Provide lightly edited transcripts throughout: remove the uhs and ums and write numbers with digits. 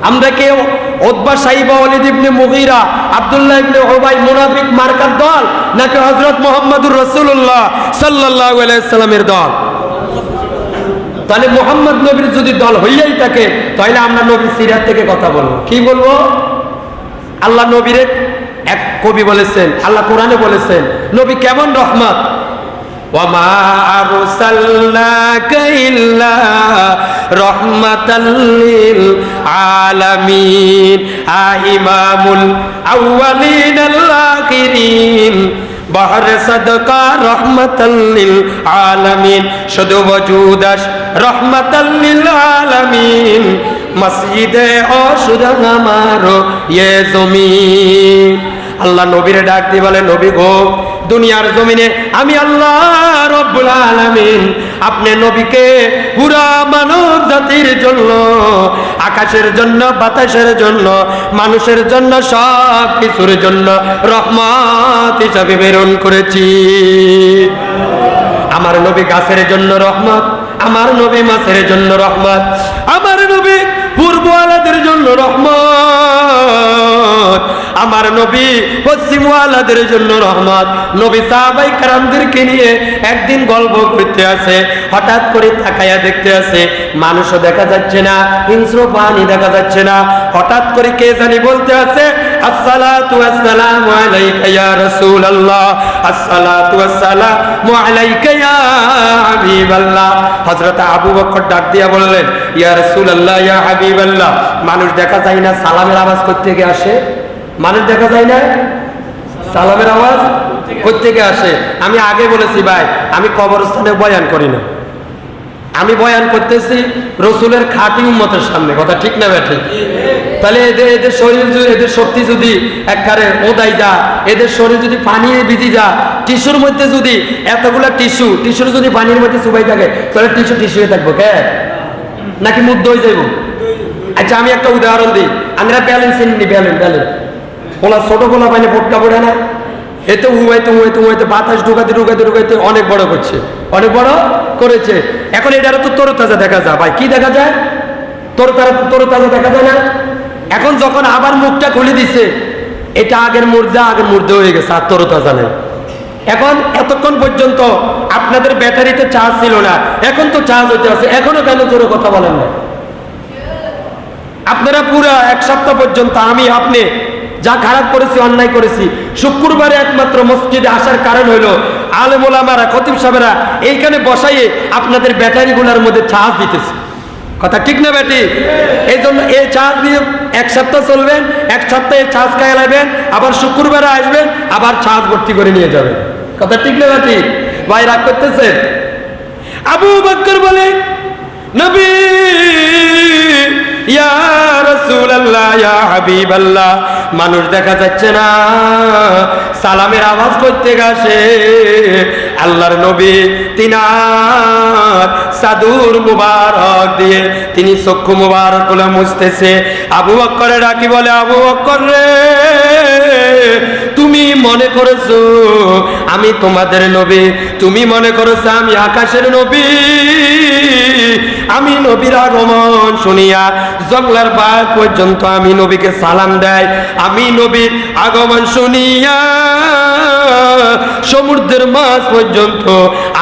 আমরা কেউ উতবা সাইবা ওয়ালিদ ইবনে মুগীরা আব্দুল্লাহ ইবনে উবাই মুনাফিক মার্কার দল নাকি হযরত মুহাম্মদুর রাসূলুল্লাহ সাল্লাল্লাহু আলাইহি সাল্লামের দল? তাহলে মুহাম্মদ নবীর যদি দল হইয়াই থাকে তাহলে আমরা নবীর সিরাত থেকে কথা বলবো। কি বলবো? আল্লাহ নবীর এক কবি বলেছেন, আল্লাহ কোরআনে বলেছেন নবী কেমন রহমত, ওয়ামা আরসালনাকা ইল্লা রাহমাতাল লিল আলামিন ইমামুল আউয়ালিন আল আখিরিন বাহরে সাদকা রাহমাতাল লিল আলামিন শুধু ওজুদাস রাহমাতাল লিল আলামিন মসজিদে অশুদা আমারো ইয়ে জমিন। আল্লাহ নবীরে ডাক দিয়ে বলে, নবী গো, দুনিয়ার জমিনে আমি আল্লাহ রব্বুল আলামিন আপনি নবীকে পুরা মানব জাতির জন্য, আকাশের জন্য, বাতাসের জন্য, মানুষের জন্য, সব কিছুর জন্য রহমত হিসাবে প্রেরণ করেছি। আমার নবী গাছের জন্য রহমত, আমার নবী মাছের জন্য রহমত, আমার নবী পূর্বওয়ালাদের জন্য রহমত, আমার নবী পশ্চিমওয়ালাদের জন্য রহমত। নবী সাহাবায়ে কেরামদেরকে নিয়ে একদিন গল্প করতে আছে, হঠাৎ করে তাকায়া দেখতে আছে মানুষও দেখা যাচ্ছে না, হিংস্র প্রাণী দেখা যাচ্ছে না। হঠাৎ করে কে জানি বলতে আছে, আসসালাতু ওয়াসসালামু আলাইকা ইয়া রাসূলুল্লাহ, আসসালাতু ওয়াসসালামু আলাইকা ইয়া হাবিবাল্লাহ। হযরত আবু বকর ডাক দিয়া বললেন, ইয়া রাসূলুল্লাহ, ইয়া হাবিবাল্লাহ, মানুষ দেখা যায় না সালামের আওয়াজ কোথা থেকে আসে? মানুষ দেখা যায় না সালামের আওয়াজ কোথা থেকে আসে? আমি আগে বলেছি ভাই, আমি কবরস্থানে বয়ান করি না, আমি বয়ান করতেছি রসুলের খাঁটি উম্মতের সামনে। কথা ঠিক না ব্যাঠিক? তাহলে এদের শরীর, এদের শক্তি যদি একবারে ওদাই যা, এদের শরীর যদি পানি ভিজি যা, টিস্যুর মধ্যে যদি এতগুলা টিস্যুর যদি পানির মধ্যে চুবাই থাকে তাহলে টিস্যু হয়ে থাকবো কে? নাকি মুগ্ধ হয়ে যাইব? আচ্ছা আমি একটা উদাহরণ দিই, আমরা ব্যালেন্স চিনি, ব্যালেন্স ওলা ছোট গোলা পানি পটকা পড়ে না, এতে হুমাইতে বাতাস ঢুকাতে অনেক বড় করছে, অনেক বড় করেছে। এখন এটারও তো তরতাজা দেখা যায় ভাই, কি দেখা যায়? তরতাজা দেখা যায় না? এখন যখন আবার মুখটা খুলে দিছে, এটা আগের মুর্দা হয়ে গেছে, আর তরতাজা নেই। এখন এতক্ষণ পর্যন্ত আপনাদের ব্যাটারিতে চার্জ ছিল না, এখন তো চার্জ হইতে আছে, এখনো কেন জোরে কথা বলেন না? আপনারা পুরো এক সপ্তাহ পর্যন্ত আমি আপনি যা খারাপ করেছি, অন্যায় করেছি, শুক্রবারে একমাত্র মসজিদে আসার কারণ হলো আলেম ওলামারা, খতিব সাহেবেরা এইখানে বসাইয়ে আপনাদের ব্যাটারিগুলোর মধ্যে চার্জ দিতেছে। কথা ঠিক না ব্যাটি? এই জন্য এই চার্জ দিয়ে এক সপ্তাহ চলবেন, এক সপ্তাহে চার্জ খাইয়ে লাগবেন, আবার শুক্রবারে আসবেন, আবার চার্জ ভর্তি করে নিয়ে যাবেন। কথা ঠিক না ব্যাটি? ভাই রাগ করতেছে? আবু বকর বলে, নবী ইয়া রাসূলুল্লাহ, ইয়া হাবিবাল্লাহ, মানুষ দেখা যাচ্ছে না, সালামের আওয়াজ করতে গেছে। আল্লাহর নবী তিনার সাদুর মুবারক দিয়ে তিনি চক্ষু মুবারক গুলো মুছতেছে। আবু বকরে ডাকি বলে, আবু বকর রে, তুমি মনে করেছো আমি তোমাদের নবী, তুমি মনে করেছো আমি আকাশের নবী। আমি নবীর আগমন শুনিয়া জঙ্গলার বাগ পর্যন্ত আমি নবীকে সালাম দেয়, আমি নবীর আগমন শুনিয়া সমুদ্রের মাছ পর্যন্ত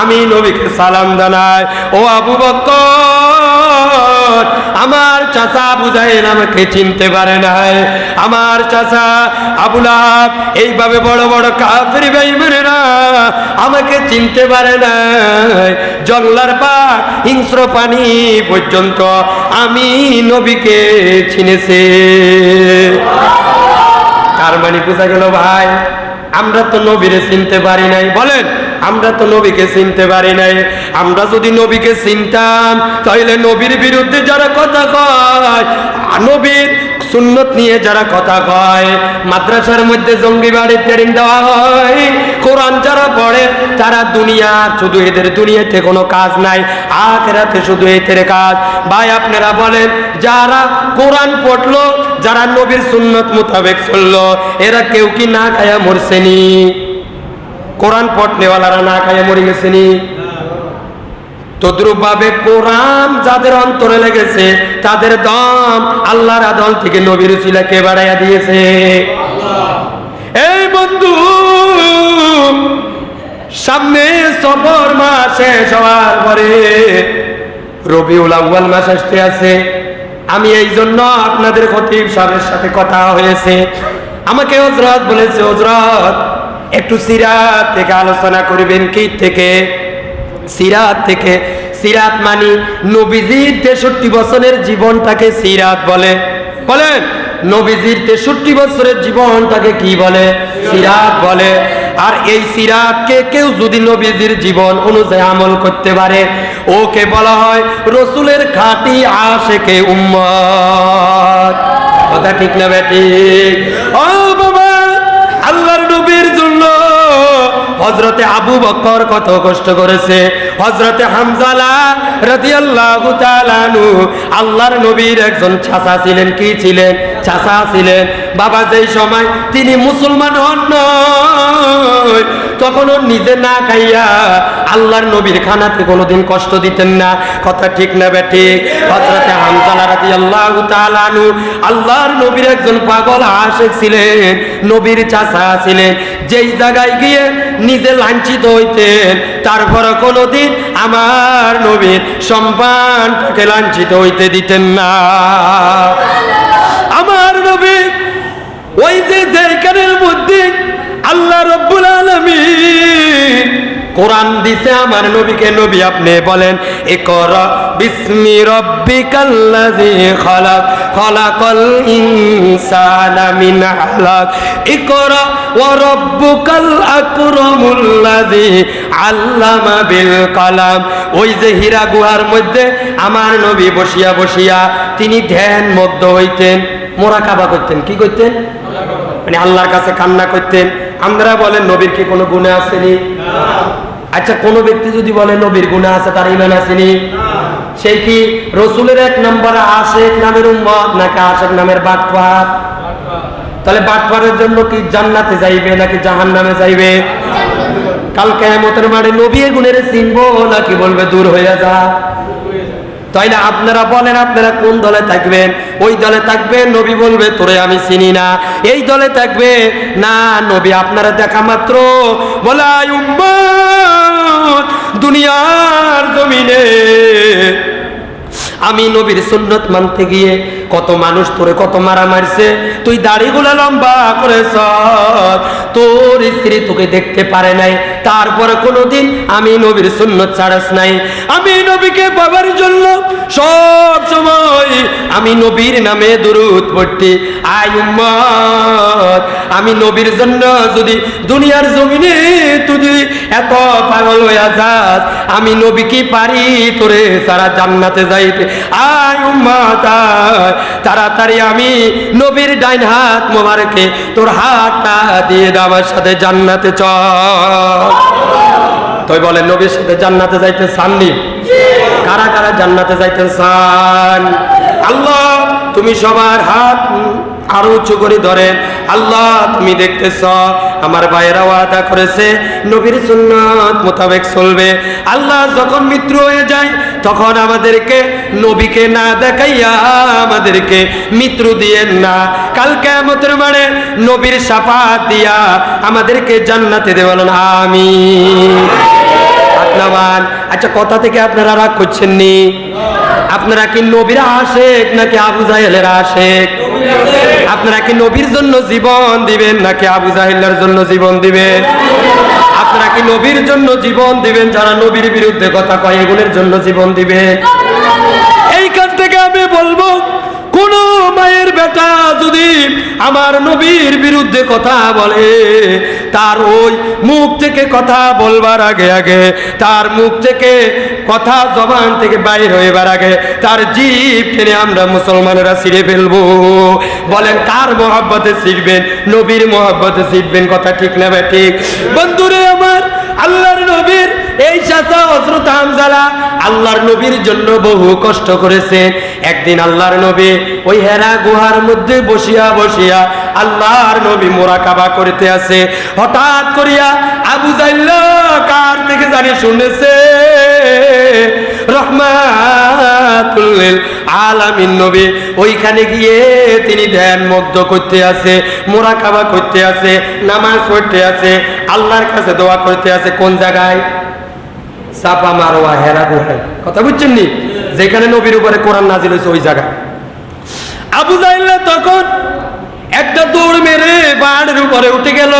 আমি নবীকে সালাম জানাই। ও আবু বকর, আমার চাচা আবু জাহেল আমাকে চিনতে পারে নাই, আমার চাচা আবু লাহাব এইভাবে বড় বড় কাফির বেঈমানেরা আমাকে চিনতে পারে নাই। জঙ্গলার পাক হিংস্র পানি পর্যন্ত আমি নবীকে চিনেছে। তার মানে বোঝা গেল ভাই, আমরা তো নবীরে চিনতে পারি নাই। বলেন, আমরা তো নবীকে চিনতে পারি নাই। আমরা যদি নবীকে চিনতাম তাহলে নবীর বিরুদ্ধে যারা কথা কয়, নবীর সুন্নত নিয়ে যারা কথা কয়, মাদ্রাসার মধ্যে জঙ্গিবাড়ির ট্রেনিং দেওয়া হয়, কোরআন যারা পড়ে তারা দুনিয়ার শুধু এদের দুনিয়াতে কোনো কাজ নাই, আখিরাতে শুধু এদের কাজ। ভাই আপনারা বলেন, যারা কোরআন পড়লো, যারা নবীর সুন্নত মোতাবেক চললো, এরা কেউ কি না খায়া মরছেনি? কোরআন পড়নেওয়ালারা না খায়া মরে গেছেনি? তদ্রুপ ভাবে কোরআন যাদের অন্তরে লেগেছে তাদের দম আল্লাহর আদল থেকে নবীর উসিলাকে বাড়াইয়া দিয়েছে। এই বন্ধু, সামনে সফর মাস শেষ হওয়ার পরে রবিউল আউয়াল মাস আসতে আছে। আমি এই জন্য আপনাদের খতিব সাহেবের সাথে কথা হয়েছে, আমাকে হযরত বলেছে, হযরত একটু সিরাত থেকে আলোচনা করবেন। কি থেকে? সিরাত থেকে। সিরাত মানে নবীজির 63 বছরের জীবনটাকে সিরাত বলে। বলেন, নবীজির 63 বছরের জীবনটাকে কি বলে? সিরাত বলে। আর এই সিরাতকে কেউ যদি নবীজির জীবন অনুযায়ী আমল করতে পারে, ওকে বলা হয় রাসূলের খাঁটি আশিকে উম্মত। কথা ঠিক না বেঠিক? ও বাবা, আল্লাহর নবীর জন্য হযরতে আবু বকর কত কষ্ট করেছে, হযরতে হামজালা রাদিয়াল্লাহু তাআলা আনহু আল্লাহর নবীর একজন চাচা ছিলেন। কি ছিলেন? চাচা ছিলেন। বাবা যেই সময় তিনি মুসলমান হন নাই, তখন নিজে না খাইয়া আল্লাহর নবীর খানাতে কোনোদিন কষ্ট দিতেন না। কথা ঠিক না বেঠিক? হযরতে হামজালা রাদিয়াল্লাহু তাআলা আনহু আল্লাহর নবীর একজন পাগল আশিক ছিলেন, নবীর চাচা ছিলেন। যেই জায়গায় গিয়ে নিজে লাঞ্ছিত হইতেন, তারপর কোনোদিন আমার নবীর সম্মানটাকে লাঞ্ছিত হইতে দিতেন না। আমার নবী ওই যে যেখানের মধ্যে আল্লাহ রাব্বুল আলামিন কোরআন দিছে আমার নবীকে, নবী আপনি বলেন, ইকরা বিসমি রাব্বিকাল্লাযী খালাক খালাকাল ইনসানা মিন আলাক ইকরা ওয়া রাব্বুকাল আকরামুল্লাযী আল্লামা বিল কলম। ওই যে হীরা গুহার মধ্যে আমার নবী বসিয়া বসিয়া তিনি ধ্যান মগ্ন হইতেন, মোরাকাবা করতেন। কি করতেন? মানে আল্লাহর কাছে কান্না করতেন। আমরা বলেন নবীর কি কোনো গুনাহ আসেনি? আচ্ছা, কোন ব্যক্তি যদি বলে নবীর গুনাহ আছে, তার ঈমান আসেনি? সেই কি রাসূলের 1 নম্বর আশিক নামের উম্মত নাকি আশিক নামের বাটপার? তাহলে বাটপারের জন্য কি জান্নাতে যাইবে নাকি জাহান্নামে যাইবে? কাল কিয়ামতের মাঠে নবী গুণের চিনবো নাকি বলবে দূর হয়ে যা? তাই না? আপনারা বলেন, আপনারা কোন দলে থাকবেন? ওই দলে থাকবেন, নবী বলবে তোরে আমি চিনি না। এই দলে থাকবে না, নবী আপনারা দেখা মাত্র বলে আয় উম্মত, দুনিয়ার জমিনে আমি নবীর সুন্নত মানতে গিয়ে কত মানুষ তোরে কত মারা মারছে, তুই দাড়িগুলা লম্বা করেছ, তোর স্ত্রী তোকে দেখতে পারে নাই, তারপরে কোনোদিন আমি নবীর সুন্নত ছাড়াস নাই। আমি নবীকে পাবার জন্য সব সময় আমি নবীর নামে দুরূদ পড়তি। আয় উম্মত, আমি নবীর জন্য যদি দুনিয়ার জমিনে তুই এত পাগল হইয়া যাস, আমি নবী কি পারি তোরে সারা জান্নাতে যাইতে? আয় উম্মত, তাড়াতাড়ি আমি নবীর ডাইন হাত মোবারকে তোর হাতটা দিয়ে দে, আমার সাথে জান্নাতে চল। তুই বলে নবীর সাথে জান্নাতে যাইতে চাননি? কারা কারা জান্নাতে যাইতে চান? আল্লাহ তুমি সবার হাত আরো উঁচু করে ধরেন। আল্লাহ তুমি দেখতেছ আমার ভাইয়েরা ওয়াদা করেছে নবীর সুন্নাত মোতাবেক চলবে। আল্লাহ যখন মৃত্যু হয়ে যায় তখন আমাদেরকে নবীকে না দেখাইয়া আমাদেরকে মৃত্যু দিয়েন না। কাল কিয়ামতের মাঠে নবীর শাফাআত দিয়া আমাদেরকে জান্নাতে দেবেন, আমিন। আচ্ছা, কথা থেকে আপনারা রাগ করছেন নি? আপনারা কি নবীর আশিক নাকি আবু জাহেলের আশিক? আপনারা কি নবীর জন্য জীবন দিবেন নাকি আবু জাহেলের জন্য জীবন দিবেন? আপনারা কি নবীর জন্য জীবন দিবেন যারা নবীর বিরুদ্ধে কথা কয় এগুলোর জন্য জীবন দিবেন? এইখান থেকে আমি বলবো, কোন মায়ের বেটা যদি আমার নবীর বিরুদ্ধে কথা বলে, তার ওই মুখ থেকে কথা বলবার আগে আগে তার মুখ থেকে কথা জবান থেকে বাইর হইবার আগে তার জিভ টেনে আমরা মুসলমানেরা ছিঁড়ে ফেলবো। বলেন কার মহব্বতে শিখবেন? নবীর মহব্বতে শিখবেন। কথা ঠিক না ঠিক? বন্ধুরে আমার, আল্লাহর নবীর এই চাচা হযরত হামজালা আল্লাহর নবীর জন্য বহু কষ্ট করেছেন। একদিন আল্লাহর নবী ওই হেরা গুহার মধ্যে বসিয়া বসিয়া আল্লাহর নবী মুরাকাবা করতে আছে। হঠাৎ করিয়া আবু জাহেল কার থেকে জানি শুনেছে রহমাতুল লিল আলামিন নবী ওইখানে গিয়ে তিনি ধ্যান মুগ্ধ করতে আছে, মুরাকাবা করতে আছে, নামাজ পড়তে আছে, আল্লাহর কাছে দোয়া করতে আছে। কোন জায়গায়? সাফা মারওয়া হেরা গুহায়। কথা বুঝছেন নি? যেখানে নবীর উপরে কোরআন নাজিল হয়েছে ওই জায়গা। আবু জাহেল তখন একটা দৌড় মেরে পাহাড়ের উপরে উঠে গেল,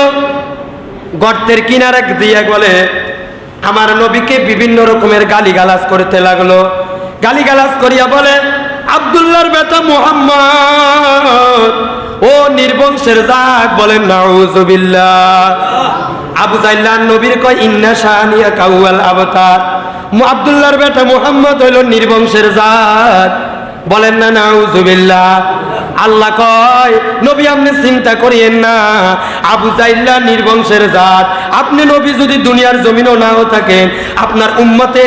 গর্তের কিনারে দিয়ে বলে আমার নবীকে বিভিন্ন রকমের গালিগালাজ করতে লাগলো। গালিগালাজ করিয়া বলে, আব্দুল্লাহর বেটা মুহাম্মদ, ও নির্বংশের জাত, বলেন নাউযুবিল্লাহ। আবু জাহেল নবীর কয় ইন্না শানিয়া কাউয়াল আবতার, আব্দুল্লাহর বেটা মুহাম্মদ হইল নির্বংশের জাত, বলেন না নাউযুবিল্লাহ। আল্লাহ কয় নবী আপনি চিন্তা করিয়েন না, আবু জাহেল নির্বংশের জাত। আপনি নবী যদি দুনিয়ার জমিনও নাও থাকেন, আপনার উম্মতে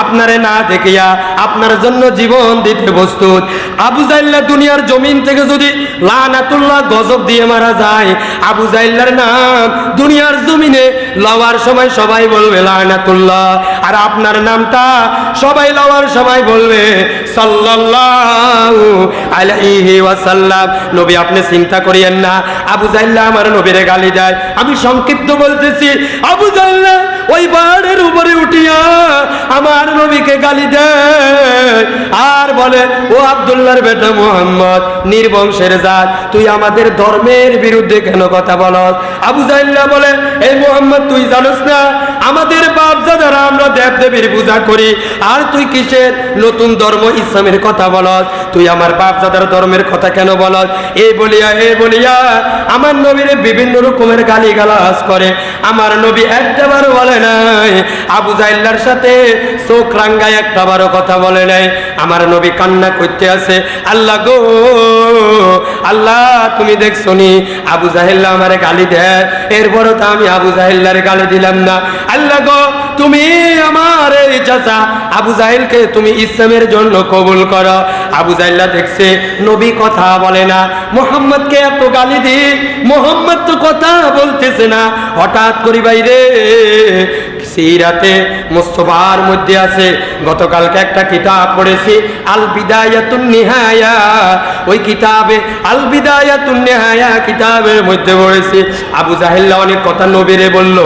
আপনারে না দেখিয়া আপনার জন্য জীবন দিতে প্রস্তুত। আবু জাহেল দুনিয়ার জমিন থেকে যদি লানাতুল্লাহ গজব দিয়ে মারা যায়, আবু জাহেলের নাম দুনিয়ার জমিনে লওয়ার সময় সবাই বলবে লানাতুল্লাহ, আর আপনার নামটা সবাই লওয়ার সময় বলবে সাল্লাল্লাহু আলাইহি ওয়াসাল্লাম। নবী আপনি চিন্তা করিয়েন না, আবু জাহেল আমার নবীরে গালি দেয়। আমি সংক্ষিপ্ত বলতেছি, আবু জাহেল ওই পাহাড়ের উপরে উঠিয়া আমার নবীকে গালি দেয় আর বলে, ও আব্দুল্লাহর বেটা মুহাম্মদ, নির্বংশের জাত, তুই আমাদের ধর্মের বিরুদ্ধে কেন কথা বলস? আবু জাহেল বলে, এই মুহাম্মদ তুই জানোস না আমাদের বাপদাদারা আমরা দেবদেবীর পূজা করি, আর তুই কিসের নতুন ধর্ম ইসলামের কথা বলস? তুই আমার বাপদাদার ধর্মের কথা কেন বলস? এই বলিয়া আমার নবীর বিভিন্ন রকমের গালিগালাজ করে। আমার নবী একটাবারও বলে নাই, আবু জাহেলের সাথে চোখ রাঙ্গায় একটাবারও কথা বলে নাই। আমার নবী কান্না করতে আছে, আল্লাহ গো আল্লাহ, তুমি দেখছো নি আবু জাহেল আমারে গালি দেয়, এরপরও তো আমি আবু জাহেলের গালি দিলাম না। আল্লাহ গো তুমি আমার এই চাচা আবু জাহেলকে তুমি ইসলামের জন্য কবুল করো। আবু জাহেল দেখছে নবী কথা বলে না, মুহাম্মদকে এত গালি দি, মুহাম্মদ তো কথা বলতেছে না। হঠাৎ করি বাইরে সিরাতে মুস্তাফার মধ্যে আছে, গতকালকে একটা কিতাব পড়েছি আল বিদায়াতুন নিহায়া, ওই কিতাবে আল বিদায়াতুন নিহায়া কিতাবের মধ্যে পড়েছি আবু জাহেল অনেক কথা নবীরে বলল।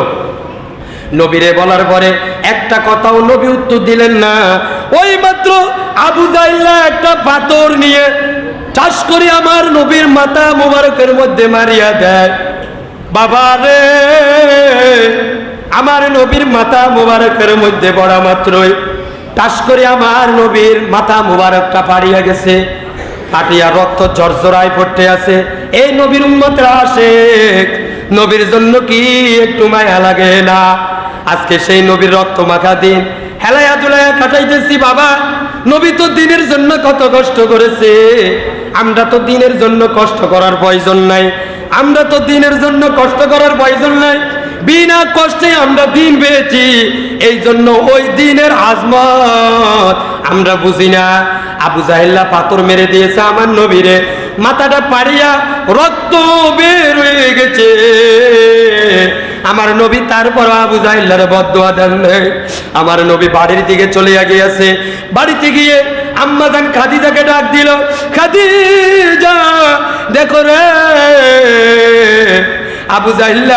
নবীরে বলার পরে একটা কথাও নবী উত্তর দিলেন না। ওই মাত্র আবু জাহেল একটা পাথর নিয়ে চাষ করে আমার নবীর মাথা মোবারকের মধ্যে মারিয়া দেয়। বাবা রে, আমার নবীর মাথা মোবারকের মধ্যে পড়া মাত্রই টাস করে আমার নবীর মাথা মোবারকটা পাড়িয়া গেছে, ফাটিয়া রক্ত ঝরঝরায় পড়তে আছে। এই নবীর উম্মতরা আশেক, নবীর জন্য কি একটু মায়া লাগে না? আজকে সেই নবীর রক্ত মাখা দিন হেলায়া দুলায়া কাটাইতেছি। বাবা, নবী তো দিনের জন্য কত কষ্ট করেছে, আমরা তো দিনের জন্য কষ্ট করার প্রয়োজন নাই। আমরা তো দিনের জন্য কষ্ট করার প্রয়োজন নাই, বিনা কষ্টে আমরা দিন পেয়েছি। এই জন্য ওই দিনের আজমত আমরা বুঝি না। আবু জাহেল পাথর মেরে দিয়েছে আমার নবীরে, মাথাটা পাড়িয়া রক্ত বের হয়ে গেছে। আমার নবী তারপর আবু জাহেলের বদদুয়া দেন নাই। আমার নবী বাড়ির দিকে চলে গিয়েছে। বাড়িতে গিয়ে আম্মা জান খাদিজাকে ডাক দিল, খাদিজা দেখো রে, আবু জাহেল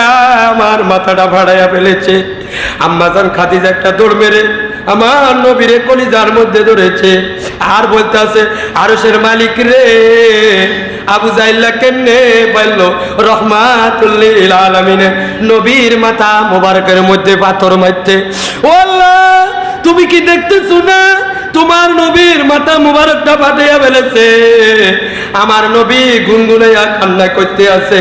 আমার মাথাটা ফাড়াইয়া ফেলেছে। আম্মা জান খাদিজা একটা দৌড় মেরে আমার নবীরে কলিজার মধ্যে ধরেছে আর বলতে আছে, আরশের মালিক রে, আবু জাহেল কেমনে বললো রহমাতুল লিল আলামিন নবীর মাথা মোবারকের মধ্যে পাথর মারতে। ও আল্লাহ, তুমি কি দেখতেছো না তোমার নবীর মাথা মুবারকটা ফাটিয়া ফেলেছে? আমার নবী গুনগুনাইয়া কান্না করতে আছে।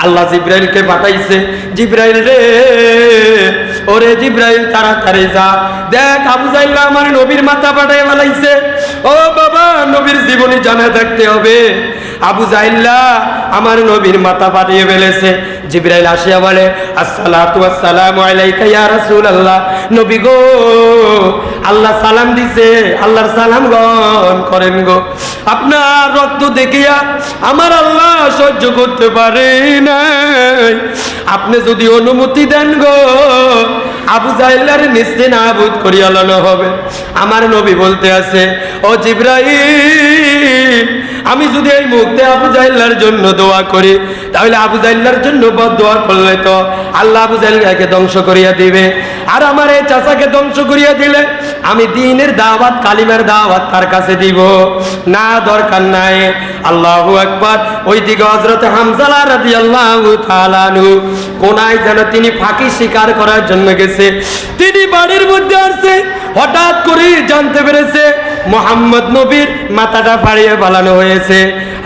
আল্লাহ জিব্রাইলকে পাঠাইছে, জিব্রাইল রে, ওরে জিব্রাইল তাড়াতাড়ি যা, দেখ আবু জাহেল আমার নবীর মাথা ফাটাইয়া ফেলাইছে। ও বাবা, নবীর জীবনী জানা থাকতে হবে। আবু জাহেল আমার নবীর মাথা ফাটিয়ে ফেলেছে। জিব্রাইল আসিয়া বলে, আসসালাতু ওয়াসসালামু আলাইকা ইয়া রাসূলুল্লাহ, নবী গো আল্লাহ সালাম দিছে, আল্লাহর সালাম গ্রহণ করেন গো। আপনার রক্ত দেখিয়া আমার আল্লাহ সহ্য করতে পারে নাই। আপনি যদি অনুমতি দেন গো, আবু জাহেলের নিশ্চয় নাবুদ করিয়া লানো হবে। আমার নবী বলতে আছে, ও জিবরাইল, আমি যদি এই মুহূর্তে আবু জাহেলের জন্য দোয়া করি, তাহলে আবু জাহেলের জন্য বদদোয়া করলে তো আল্লাহ আবু জাহেলকে ধ্বংস করিয়া দিবে, আর আমার এই চাচাকে ধ্বংস করিয়া দিলে আমি দ্বীনের দাওয়াত, কালিমার দাওয়াত তার কাছে দিব না, দরকার নাই। আল্লাহু আকবার। ওইদিকে হযরত হামজা রাদিয়াল্লাহু তাআলা আনহু কোনায় যেন তিনি ফাঁকি শিকার করার জন্য গেছে। তিনি বাড়ির মধ্যে আসছে, হঠাৎ করে জানতে পেরেছে মুহাম্মদ নবীর মাথাটা ফাড়িয়ে পালানো হয়েছে।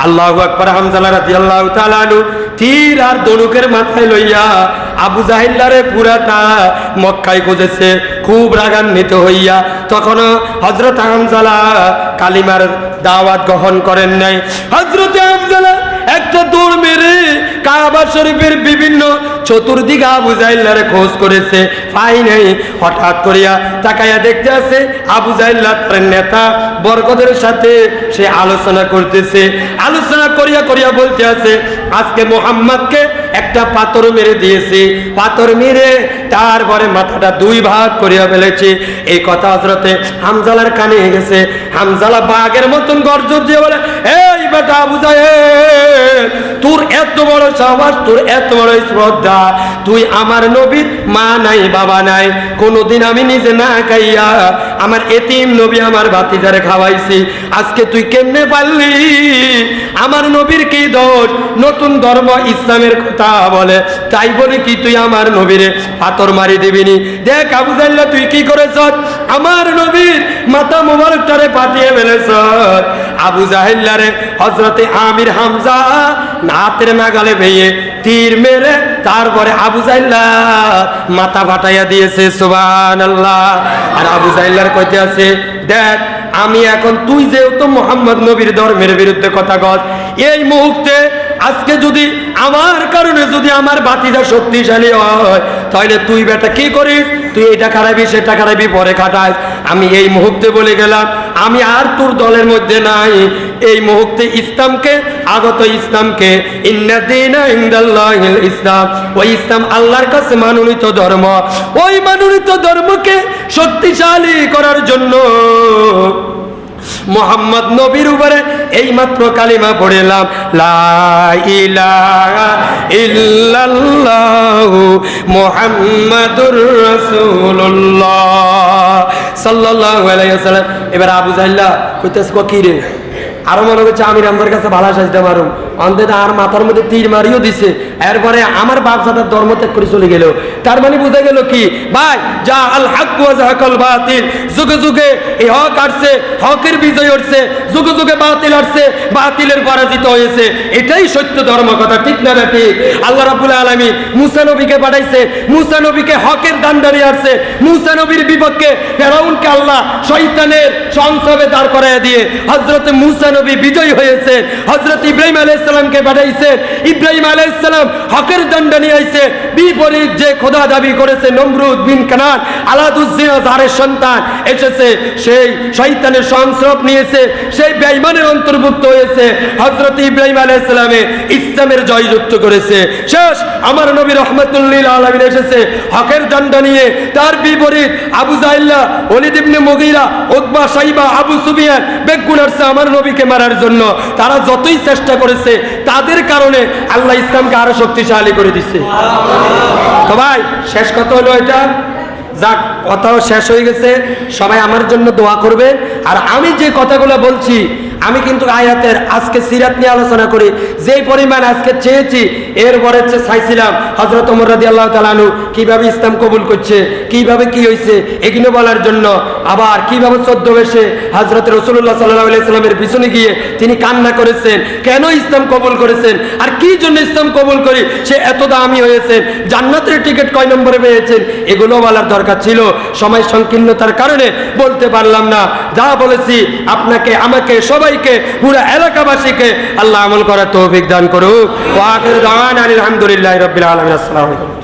আল্লাহু আকবার। হামজা রাদিয়াল্লাহু তাআলা আনহু তীর আর ধনুকের মাথায় লইয়া আবু জাহেলারে পুরাটা মক্কায় খুঁজেছে, খুব রাগান্বিত হইয়া। তখন হযরত হামজা কালিমার দাওয়াত গ্রহণ করেন নাই। হযরত হামজা একটা দৌড় মেরে কাবা শরীফের বিভিন্ন চতুর্দিকে আবু জাহেলারে খোঁজ করেছে, পাই নাই। হঠাৎ করিয়া তাকাইয়া দেখতে আছে আবু জাহেল তার নেতা বরকতের সাথে সে আলোচনা করতেছে। আলোচনা করিয়া করিয়া বলতে আছে, আজকে মুহাম্মদকে একটা পাথর মেরে দিয়েছি, পাথর মেরে তারপরে মাথাটা দুই ভাগ করিয়া ফেলেছি। এই কথা হযরতে হামজালার কানে গেছে। হামজালা বাঘের মতন গর্জন দিয়ে বলে, এই বেটা আবু জাহেল, তোর এত বড় সাহস, তোর এত বড় শ্রদ্ধা, তুই আমার নবীর মা নাই বাবা নাই, কোনদিন আমি নিজে না খাইয়া আমার এতিম নবী আমার ভাতিজারে খাওয়াইছি, আজকে তুই কেমনে পারলি? আমার নবীর কি দোষ? নতুন ধর্ম ইসলামের কথা বলে, তাই বলে কি তুই আমার নবীরে পাথর মারি দিবিনি? দেখ আবু জাহেল, তুই কি করেছ? আমার নবীর মাথা মোবারকটারে পাঠিয়ে ফেলেছ। আবু জাহেলারে হযরতে আমির হামজা হাতের নাগালে ভেঙে তীর মেরে তারপরে আবু জাহেল মাথা ফাটাইয়া দিয়েছে। সুবহানাল্লাহ। আর আবু জাহেল কইতে আছে, দেখ আমি এখন, তুই যেহেতু মুহাম্মদ নবীর ধর্মের বিরুদ্ধে কথা কস, এই মুহূর্তে আজকে যদি আমার কারণে যদি আমার ভাতিজা শক্তিশালী হয়, তাহলে তুই বেটা কি করিস? তুই এটা খারাপি সেটা খারাপি পরে খাটাস। আমি এই মুহূর্তে বলে গেলাম, আমি আর তোর দলের মধ্যে নাই। এই মুহূর্তে ইসলামকে, আগত ইসলামকে, ইন্না দীনা ইনদাল্লাহিল ইসলাম, ওই ইসলাম আল্লাহর কাছে মনোনীত ধর্ম, ওই মনোনীত ধর্মকে শক্তিশালী করার জন্য মুহাম্মদ নবীর উপরে এই মাত্র কালিমা পড়লাম, লা ইলাহা ইল্লাল্লাহু মুহাম্মাদুর রাসূলুল্লাহ সাল্লাল্লাহু আলাইহি ওয়াসাল্লাম। এবার আবু জাহেল কইতেছে, কি রে? আরো মনে করছে আমি রামদার কাছে ভালো সাজতে পারুম, অন্তত আর মাথার মধ্যে তীর মারিও দিছে। এরপরে আমার বাপসাদার ধর্ম ত্যাগ করে চলে গেল। তার মানে বোঝা গেল কি ভাই, যা আল হক ওয়া যাহাকাল বাতিল, যুগে যুগে এই হক আসছে, হকের বিজয় হচ্ছে, যুগে যুগে বাতিল আসছে, বাতিলের পরাজিত হয়েছে। এটাই সত্য ধর্ম, কথা ঠিক না ঠিক? আল্লাহ রাব্বুল আলামিন মুসা নবীকে পাঠাইছে, মুসা নবীকে হকের দান্ডারি আসছে, মুসা নবীর বিপক্ষে ফেরাউনকে আল্লাহ শয়তানের সংসবে দাঁড় করাইয়া দিয়ে হযরত মুসা নবী বিজয় হয়েছে। হযরত ইব্রাহিম আলাইহিস সালামকে পাঠাইছে, ইব্রাহিম আলাইহিস সালাম হকের দণ্ড নিয়ে আইছে। বিপরীত যে খোদা দাবি করেছে নমরুদ বিন কানান আলাদুজ্জিনা যারের সন্তান এসেছে, সেই শয়তানের সংস্রব নিয়েছে, সেই বেঈমানের অন্তর্ভুক্ত হয়েছে। হযরত ইব্রাহিম আলাইহিস সালামে ইসলামের জয়যুক্ত করেছে। শেষ আমার নবী রাহমাতুল লিল আলামিন এসেছে হকের দণ্ড নিয়ে। তার বিপরীত আবু জাহেল, ওলীদ ইবনে মুগীরা, উতবা, শাইবা, আবু সুফিয়ান বেগুন আসছে আমার নবীকে মারার জন্য। তারা যতই চেষ্টা করেছে, তাদের কারণে আল্লাহ ইসলামকে আরো শক্তিশালী করে দিচ্ছে। তো ভাই শেষ কথা হলো এটা, যাক কথাও শেষ হয়ে গেছে। সবাই আমার জন্য দোয়া করবে। আর আমি যে কথাগুলো বলছি, আমি কিন্তু আয়াতের আজকে সিরাত নিয়ে আলোচনা করি, যেই পরিমাণ আজকে চেয়েছি এরপরে চাইছিলাম হযরত ওমর রাদিয়াল্লাহু তাআলা আনহু কিভাবে ইসলাম কবুল করছে, কিভাবে কি হয়েছে এগুলো বলার জন্য। আবার কিভাবে 14 বয়সে হযরত রাসূলুল্লাহ সাল্লাল্লাহু আলাইহি সাল্লামের পিছনে গিয়ে তিনি কান্না করেছেন, কেন ইসলাম কবুল করেছেন, আর কি জন্য ইসলাম কবুল করি সে এত দামি হয়েছেন, জান্নাতের টিকিট কয় নম্বরে পেয়েছেন, এগুলো বলার দরকার ছিল। সময় সংকীর্ণতার কারণে বলতে পারলাম না। যা বলেছি আপনাকে, আমাকে, সবাইকে, পুরো এলাকাবাসীকে আল্লাহ আমল করার তৌফিক দান করুক। ওয়া আখিরু দাওয়ানা আলহামদুলিল্লাহি রাব্বিল আলামিন। আসসালামু আলাইকুম।